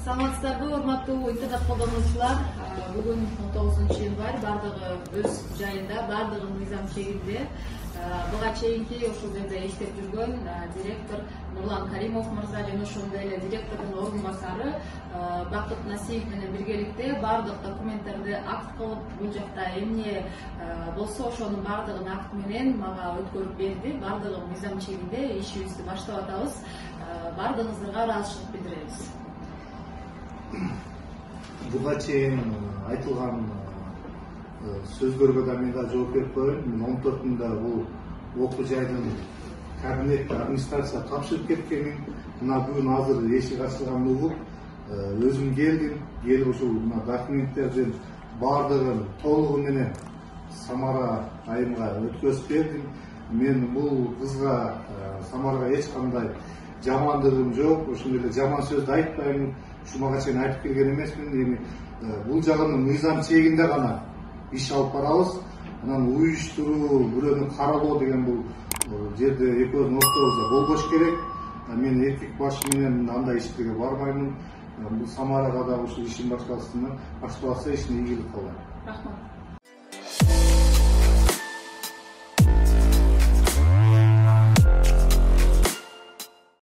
Саламатсыздарбы, урматтуу интернет колдонуучулар. Бүгүн 19-январь, бардыгы өз жайында, бардыгы мыйзам чегинде. Буга чейинки ошол жерде иштеп жүргөн директор Нурлан Каримов мырза жана ошондой эле директордун орун басары Бакыт Насиев менен биргеликте бардык документтерди акт кылып, бул жакта эмне болсо ошонун бардыгын акт менен мага өткөрүп берди. Бардыгы мыйзам чегинде ишибизди баштап атабыз. Бардыгыңыздарга ыраазычылык билдиребиз. Буга чейин айтылган сөздөргө да мен да жооп берип коеюн. 14-нда бул окуу жайдын кабинетке администрация тапшырып кеткенин, мына бүгүн азыр эшик ачылганын угуп, өзүм келип ушул документтердин бардыгын толугу менен Самара айымга өткөзүп бердим. Мен бул кызга Самарага эч кандай жамандыгым жок, ошондой эле жаман сөздү айтпаймын. Мага чейин айтып келген эмесмин. Эми бул жагын мыйзам чегинде гана иш алып барабыз. Анан уюштуруу, бирөөнү каралоо деген бул жерде экөөбүздүн ортобузда болбош керек. Мен эркек башы менен андай иштерге барбаймын. Бул Самарага да ушул ишин башталса ишине ийгилик кылайм. Рахмат.